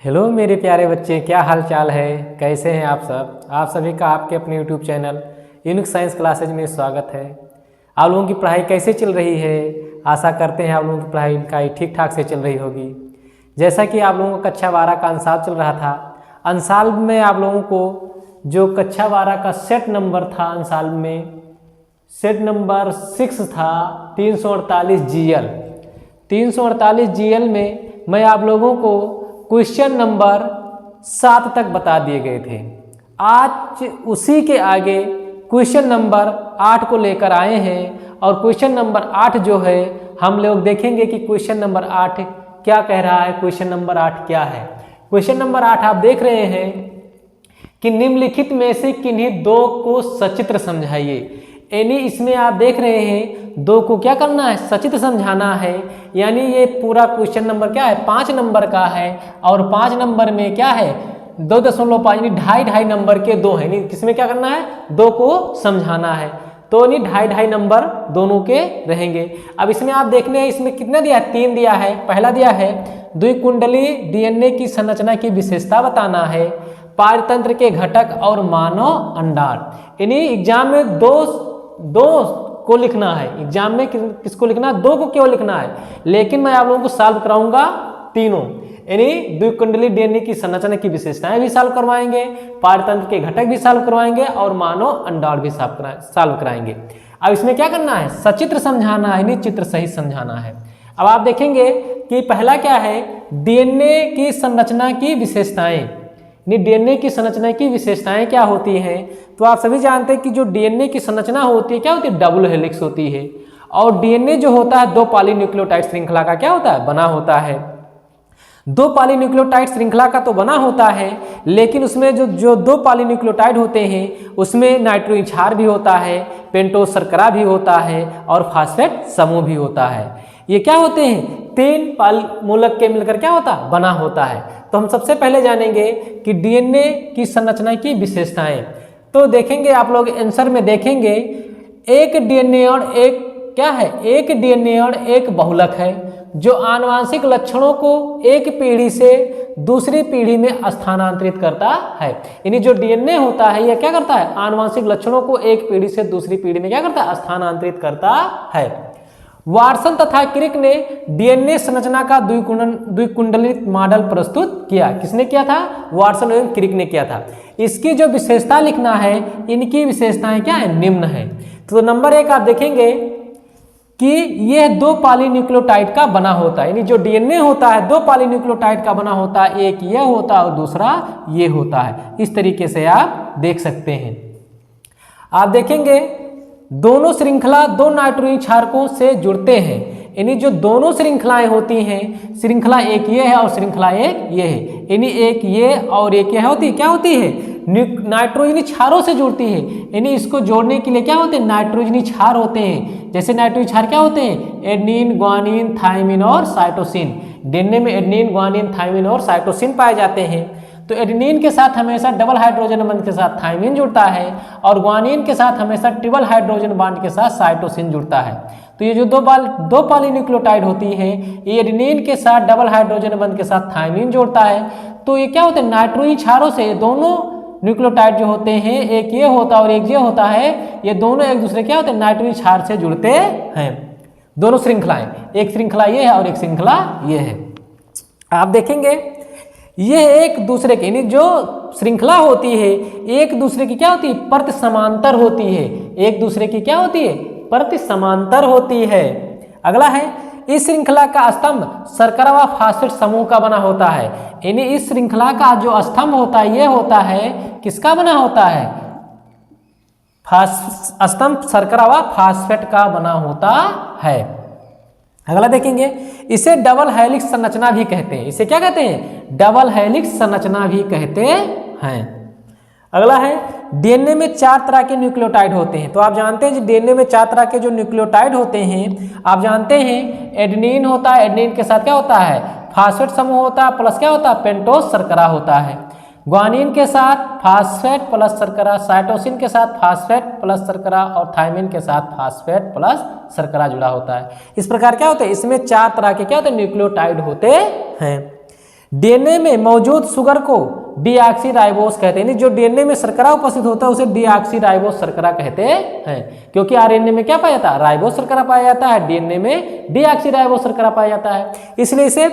Hello मेरे प्यारे बच्चे, क्या हाल चाल है? कैसे हैं आप सब? आप सभी का आपके अपने YouTube channel unique science classes में स्वागत है। आप लोगों की पढ़ाई कैसे चल रही है? आशा करते हैं आप लोगों की पढ़ाई लिखाई ठीक ठाक से चल रही होगी। जैसा कि आप लोगों का कक्षा 12 का अंशाल चल रहा था, अंशाल में आप लोगों को जो कक्षा 12 का सेट नंबर था, अंशाल में सेट नंबर 6 था 348 GL। 348 GL में मैं आप लोगों को क्वेश्चन नंबर 7 तक बता दिए गए थे। आज उसी के आगे क्वेश्चन नंबर 8 को लेकर आए हैं और क्वेश्चन नंबर 8 जो है हम लोग देखेंगे कि क्वेश्चन नंबर 8 क्या कह रहा है। क्वेश्चन नंबर 8 क्या है? क्वेश्चन नंबर 8 आप देख रहे हैं कि निम्नलिखित में से किन्हीं दो को सचित्र समझाइए। यानी इसमें आप देख रहे हैं दो को क्या करना है, सचित्र समझाना है। यानी ये पूरा क्वेश्चन नंबर क्या है, 5 नंबर का है और 5 नंबर में क्या है 2.5 यानी 2.5 नंबर के दो है। यानी किसमें क्या करना है, दो को समझाना है। तो यानी 2.5 नंबर दोनों के रहेंगे। अब इसमें आप देखने हैं इसमें कितना दिया है, 3 दिया है। पहला दिया है द्विकुंडली डीएनए की संरचना की विशेषता बताना है, पारतंत्र के घटक और मानव अंडार। यानी एग्जाम में दो को लिखना है। एग्जाम में किसको लिखना है, दो को क्यों लिखना है, लेकिन मैं आप लोगों को सॉल्व कराऊंगा तीनों। यानी द्विकुंडली डीएनए की संरचना की विशेषताएं भी सॉल्व करवाएंगे, पारतंत्र के घटक भी सॉल्व करवाएंगे और मानव अंडार भी सॉल्व कराएंगे। अब इसमें क्या करना है, सचित्र समझाना है, यानी चित्र सहित समझाना है। अब आप देखेंगे कि पहला क्या है, डीएनए की संरचना की विशेषताएं। डीएनए की संरचना की विशेषताएं क्या होती हैं? तो आप सभी जानते हैं कि जो डीएनए की संरचना होती है क्या होती है, डबल हेलिक्स होती है। और डीएनए जो होता है 2 पॉलीन्यूक्लियोटाइड श्रृंखला का क्या होता है, बना होता है। 2 पॉलीन्यूक्लियोटाइड श्रृंखला का तो बना होता है, लेकिन उसमें जो 2 पॉलीन्यूक्लियोटाइड होते हैं उसमें नाइट्रोजन क्षार भी होता है, पेंटोस शर्करा भी होता है और फास्फेट समूह भी होता है। ये क्या होते हैं, 3 मूलक के मिलकर क्या होता है, बना होता है। तो हम सबसे पहले जानेंगे कि डीएनए की संरचना की विशेषताएं। तो देखेंगे आप लोग आंसर में देखेंगे एक डीएनए और एक क्या है, एक डीएनए और एक बहुलक है जो आनुवांशिक लक्षणों को एक पीढ़ी से दूसरी पीढ़ी में स्थानांतरित करता है। यानी जो डीएनए होता है यह क्या करता है, आनुवांशिक लक्षणों को एक पीढ़ी से दूसरी पीढ़ी में क्या करता है, स्थानांतरित करता है। वाटसन तथा क्रिक ने डीएनए संरचना का द्विकुंडलित मॉडल प्रस्तुत किया। किसने किया था, वाटसन एवं क्रिक ने किया था। इसकी जो विशेषता लिखना है, इनकी विशेषताएं क्या है, निम्न है। तो नंबर 1 आप देखेंगे कि यह 2 पॉलीन्यूक्लियोटाइड का बना होता है। यानी जो डीएनए होता है 2 पॉलीन्यूक्लियोटाइड का बना होता है, एक यह होता है और दूसरा ये होता है। इस तरीके से आप देख सकते हैं। आप देखेंगे दोनों श्रृंखला 2 नाइट्रोजन क्षारकों से जुड़ते हैं। यानी जो दोनों श्रृंखलाएं होती हैं, श्रृंखला एक ये है और श्रृंखला एक ये है। यानी एक ये और एक ये होती है, क्या होती है, नाइट्रोजनी क्षारों से जुड़ती है। यानी इसको जोड़ने के लिए क्या होते हैं, नाइट्रोजनी क्षार होते हैं। जैसे नाइट्रोजन क्षार क्या होते हैं, एडेनिन, ग्वानिन, थायमिन और साइटोसिन। डीएनए में एडेनिन, ग्वानिन, थायमिन और साइटोसिन पाए जाते हैं। तो एडेनिन के साथ हमेशा डबल हाइड्रोजन बॉन्ड के साथ थायमिन जुड़ता है और ग्वानिन के साथ हमेशा ट्रिपल हाइड्रोजन बॉन्ड के साथ साइटोसिन जुड़ता है। तो ये जो दो पॉलीन्यूक्लियोटाइड होती है, ये एडेनिन के साथ डबल हाइड्रोजन बॉन्ड के साथ थायमिन जोड़ता है। तो ये क्या होते हैं, नाइट्रोजन क्षारों से दोनों न्यूक्लियोटाइड जो होते हैं, एक ये होता है और एक ये होता है, ये दोनों एक दूसरे क्या होते हैं, नाइट्रोजन क्षार से जुड़ते हैं। दोनों श्रृंखलाएं, एक श्रृंखला ये है और एक श्रृंखला ये है। आप देखेंगे ये एक दूसरे के, यानी जो श्रृंखला होती है एक दूसरे की क्या होती है, प्रति समांतर होती है। एक दूसरे की क्या होती है, प्रति समांतर होती है। अगला है इस श्रृंखला का स्तंभ शर्करा व फास्फेट समूह का बना होता है। यानी इस श्रृंखला का जो स्तंभ होता है ये होता है, किसका बना होता है, स्तंभ शर्करा व फास्फेट का बना होता है। अगला देखेंगे इसे डबल हेलिक्स संरचना भी कहते हैं। इसे क्या कहते हैं, डबल हेलिक्स संरचना भी कहते हैं। अगला है डीएनए में 4 तरह के न्यूक्लियोटाइड होते हैं। तो आप जानते हैं डीएनए में 4 तरह के जो न्यूक्लियोटाइड होते हैं, आप जानते हैं एडेनिन होता है, एडेनिन के साथ क्या होता है, फास्फेट समूह होता है, प्लस क्या होता है, पेंटोस शर्करा होता है। ग्वानिन के साथ फास्फेट प्लस शर्करा, साइटोसिन के साथ फास्फेट प्लस शर्करा और थायमिन के साथ फास्फेट प्लस शर्करा जुड़ा होता है। इस प्रकार क्या होता है, इसमें 4 तरह के क्या होते हैं, न्यूक्लियोटाइड होते हैं। डीएनए में मौजूद शुगर को डीऑक्सीराइबोस कहते हैं। जो डीएनए में शर्करा उपस्थित होता है उसे डीऑक्सीराइबोस शर्करा कहते हैं, क्योंकि आरएनए में क्या पाया जाता है, राइबोस शर्करा पाया जाता है, डीएनए में डीऑक्सीराइबोस शर्करा पाया जाता है। इसलिए इसे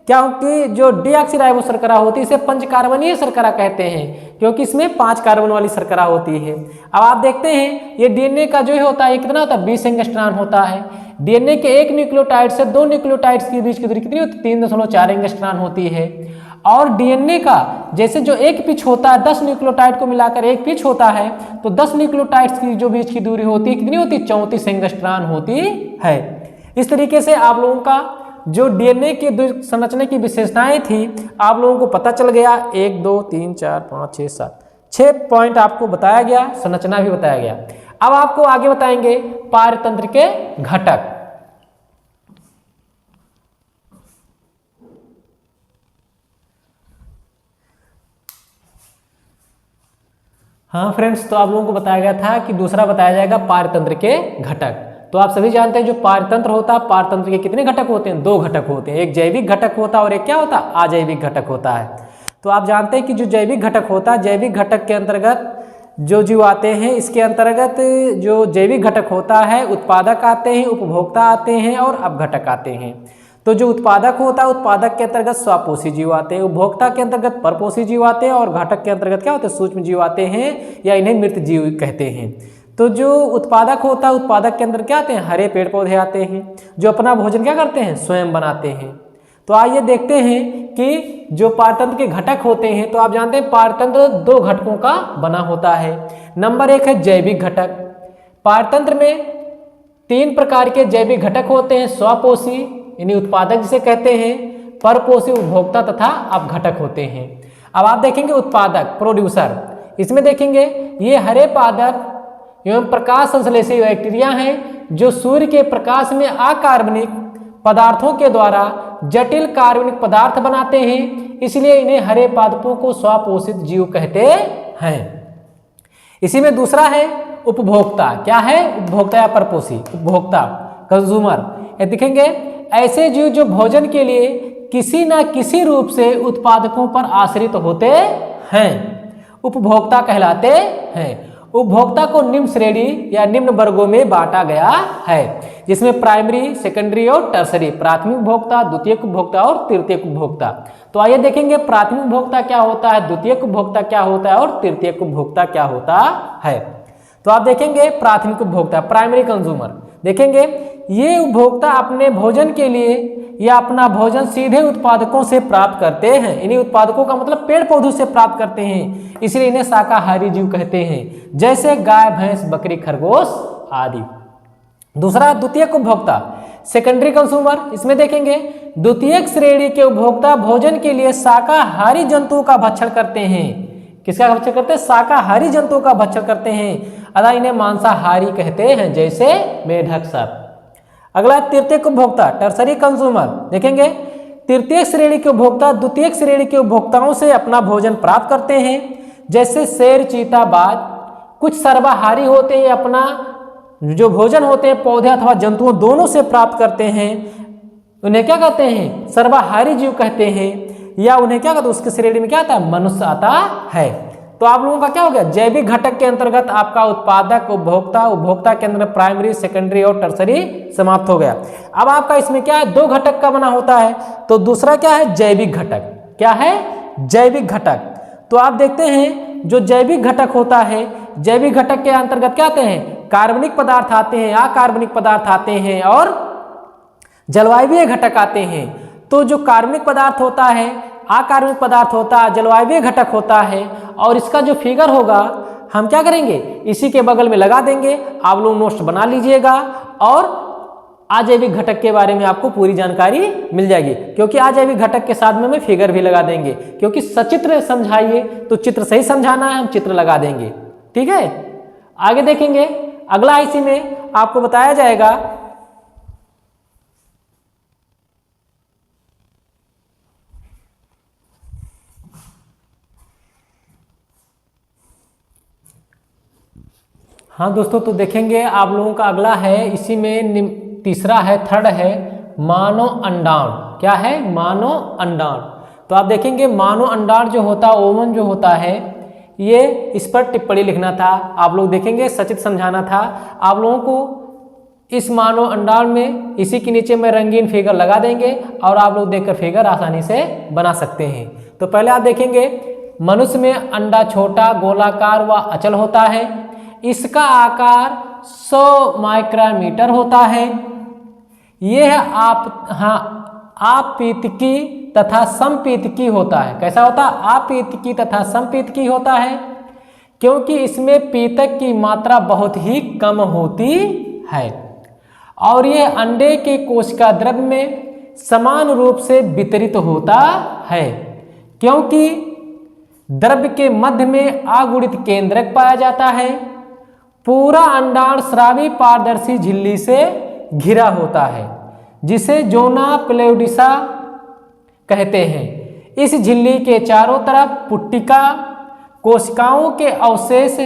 क्योंकि जो डीऑक्सीराइबोस शर्करा होती है इसे पंचकार्बनीय शर्करा कहते हैं, क्योंकि इसमें 5 कार्बन वाली शर्करा होती है। अब आप देखते हैं ये डीएनए का जो होता है कितना होता है, 20 एंगस्ट्रॉन होता है। डीएनए के एक न्यूक्लियोटाइड से 2 न्यूक्लियोटाइड्स के बीच की दूरी कितनी होती है, 3.4 एंगस्ट्रॉन होती है। और डीएनए का जैसे जो एक पिच होता है 10 न्यूक्लियोटाइड को मिलाकर एक पिच होता है, तो 10 न्यूक्लियोटाइड्स की जो बीच की दूरी होती है कितनी होती है, 34 एंगस्ट्रॉन होती है। इस तरीके से आप लोगों का जो डीएनए की संरचना की विशेषताएं थी आप लोगों को पता चल गया। 1 2 3 4 5 6 7 6 पॉइंट आपको बताया गया, संरचना भी बताया गया। अब आपको आगे बताएंगे पारतंत्र के घटक। हाँ फ्रेंड्स, तो आप लोगों को बताया गया था कि दूसरा बताया जाएगा पारतंत्र के घटक। तो आप सभी जानते हैं जो पारतंत्र होता है, पारतंत्र के कितने घटक होते हैं, 2 घटक होते हैं। एक जैविक घटक होता है और एक क्या होता है, अजैविक घटक होता है। तो आप जानते हैं कि जो जैविक घटक होता है, जैविक घटक के अंतर्गत जो जीव आते हैं, इसके अंतर्गत जो जैविक घटक होता है उत्पादक आते हैं, उपभोक्ता आते हैं और अपघटक आते हैं। तो जो उत्पादक होता है, उत्पादक के अंतर्गत स्वपोषी जीव आते हैं, उपभोक्ता के अंतर्गत परपोषी जीव आते हैं और घटक के अंतर्गत क्या होते हैं, सूक्ष्म जीव आते हैं या इन्हें मृत जीव कहते हैं। तो जो उत्पादक होता है, उत्पादक के अंदर क्या आते हैं, हरे पेड़ पौधे आते हैं जो अपना भोजन क्या करते हैं, स्वयं बनाते हैं। तो आइए देखते हैं कि जो पारतंत्र के घटक होते हैं, तो आप जानते हैं पारतंत्र 2 घटकों का बना होता है। नंबर 1 है जैविक घटक। पारतंत्र में 3 प्रकार के जैविक घटक होते हैं, स्वपोषी यानी उत्पादक जिसे कहते हैं, परपोषी उपभोक्ता तथा अपघटक होते हैं। अब आप देखेंगे उत्पादक प्रोड्यूसर, इसमें देखेंगे ये हरे पादप एवं प्रकाश संश्लेषी बैक्टीरिया हैं जो सूर्य के प्रकाश में अकार्बनिक पदार्थों के द्वारा जटिल कार्बनिक पदार्थ बनाते हैं, इसलिए इन्हें हरे पादपों को स्वपोषित जीव कहते हैं। इसी में दूसरा है उपभोक्ता। क्या है, उपभोक्ता या परपोषी उपभोक्ता, कंज्यूमर। ये दिखेंगे ऐसे जीव जो भोजन के लिए किसी न किसी रूप से उत्पादकों पर आश्रित होते हैं, उपभोक्ता कहलाते हैं। उपभोक्ता को निम्न श्रेणी या निम्न वर्गों में बांटा गया है, जिसमें प्राइमरी, सेकेंडरी और टर्सरी, प्राथमिक उपभोक्ता, द्वितीयक उपभोक्ता और तृतीयक उपभोक्ता। तो आइए देखेंगे प्राथमिक उपभोक्ता क्या होता है, द्वितीयक उपभोक्ता क्या होता है और तृतीयक उपभोक्ता क्या होता है। तो आप देखेंगे प्राथमिक उपभोक्ता, प्राइमरी कंज्यूमर, देखेंगे ये उपभोक्ता अपने भोजन के लिए या अपना भोजन सीधे उत्पादकों से प्राप्त करते हैं। इन्हीं उत्पादकों का मतलब पेड़ पौधों से प्राप्त करते हैं, इसलिए इन्हें शाकाहारी जीव कहते हैं, जैसे गाय, भैंस, बकरी, खरगोश आदि। दूसरा द्वितीयक उपभोक्ता, सेकेंडरी कंज्यूमर। इसमें देखेंगे द्वितीयक श्रेणी के उपभोक्ता भोजन के लिए शाकाहारी जंतुओं का भक्षण करते हैं। किसका भक्षण करते हैं, शाकाहारी जंतुओं का भक्षण करते हैं, अतः इन्हें मांसाहारी कहते हैं, जैसे मेढक, सर्प। अगला तृतीयक उपभोक्ता, टर्सरी कंज्यूमर। देखेंगे तृतीय श्रेणी के उपभोक्ता द्वितीय श्रेणी के उपभोक्ताओं से अपना भोजन प्राप्त करते हैं, जैसे शेर, चीता, बाज। कुछ सर्वाहारी होते हैं, अपना जो भोजन होते हैं पौधे अथवा जंतुओं दोनों से प्राप्त करते हैं, उन्हें क्या कहते हैं, सर्वाहारी जीव कहते हैं। या उन्हें क्या कहते हैं, उसके श्रेणी में क्या आता है, मनुष्य आता है। तो आप लोगों का क्या हो गया, जैविक घटक के अंतर्गत आपका उत्पादक, उपभोक्ता, उपभोक्ता के अंदर प्राइमरी, सेकेंडरी और टर्सरी समाप्त हो गया। अब आपका इसमें क्या है, 2 घटक का बना होता है। तो दूसरा क्या है, जैविक घटक। क्या है, जैविक घटक। तो आप देखते हैं जो जैविक घटक होता है, जैविक घटक के अंतर्गत क्या आते हैं, कार्बनिक पदार्थ आते हैं, अकार्बनिक पदार्थ आते हैं और जलवायवीय घटक आते हैं। तो जो कार्बनिक पदार्थ होता है, अकार्बनिक पदार्थ होता है, जलवायवीय घटक होता है, और इसका जो फिगर होगा हम क्या करेंगे, इसी के बगल में लगा देंगे। आप लोग नोट्स बना लीजिएगा और अजैविक घटक के बारे में आपको पूरी जानकारी मिल जाएगी, क्योंकि अजैविक घटक के साथ में हम फिगर भी लगा देंगे, क्योंकि सचित्र समझाइए तो चित्र सही समझाना है, हम चित्र लगा देंगे। ठीक है, आगे देखेंगे अगला इसी में आपको बताया जाएगा हाँ दोस्तों, तो देखेंगे आप लोगों का अगला है, इसी में तीसरा है, थर्ड है मानव अंडाणु। क्या है, मानव अंडाणु। तो आप देखेंगे मानव अंडाण जो होता है, ओवन जो होता है, ये इस पर टिप्पणी लिखना था। आप लोग देखेंगे सचित समझाना था आप लोगों को। इस मानव अंडाण में इसी के नीचे में रंगीन फिगर लगा देंगे और आप लोग देखकर फिगर आसानी से बना सकते हैं। तो पहले आप देखेंगे मनुष्य में अंडा छोटा, गोलाकार व अचल होता है। इसका आकार 100 माइक्रोमीटर होता है। यह आपीतकी तथा समपीतकी होता है। कैसा होता है? आपीतकी तथा समपीतकी होता है, क्योंकि इसमें पीतक की मात्रा बहुत ही कम होती है और यह अंडे के कोशिका द्रव्य में समान रूप से वितरित होता है, क्योंकि द्रव्य के मध्य में अगुणित केंद्रक पाया जाता है। पूरा अंडाण स्रावी पारदर्शी झिल्ली से घिरा होता है, जिसे जोना प्लेउडिसा कहते हैं। इस झिल्ली के चारों तरफ पुट्टिका कोशिकाओं के अवशेष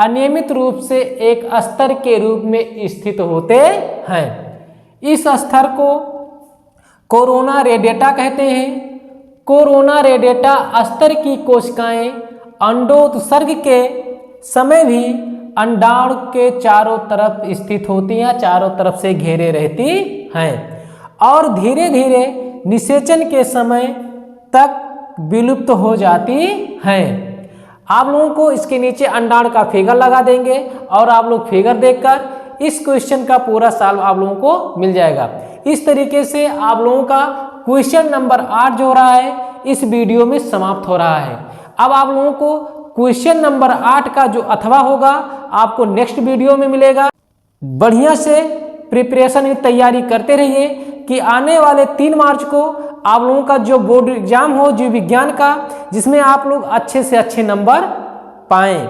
अनियमित रूप से एक स्तर के रूप में स्थित होते हैं। इस स्तर को कोरोना रेडिएटा कहते हैं। कोरोना रेडिएटा स्तर की कोशिकाएं अंडोत्सर्ग के समय भी अंडाणु के चारों तरफ स्थित होती हैं, चारों तरफ से घेरे रहती हैं और धीरे धीरे निषेचन के समय तक विलुप्त हो जाती हैं। आप लोगों को इसके नीचे अंडाणु का फिगर लगा देंगे और आप लोग फिगर देखकर इस क्वेश्चन का पूरा सॉल्व आप लोगों को मिल जाएगा। इस तरीके से आप लोगों का क्वेश्चन नंबर 8 जो हो रहा है इस वीडियो में समाप्त हो रहा है। अब आप लोगों को क्वेश्चन नंबर 8 का जो अथवा होगा आपको नेक्स्ट वीडियो में मिलेगा। बढ़िया से प्रिपरेशन की तैयारी करते रहिए कि आने वाले 3 मार्च को आप लोगों का जो बोर्ड एग्जाम हो जीव विज्ञान का, जिसमें आप लोग अच्छे से अच्छे नंबर पाएं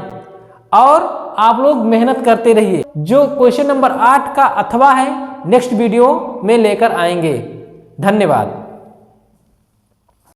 और आप लोग मेहनत करते रहिए। जो क्वेश्चन नंबर 8 का अथवा है नेक्स्ट वीडियो में लेकर आएंगे। धन्यवाद।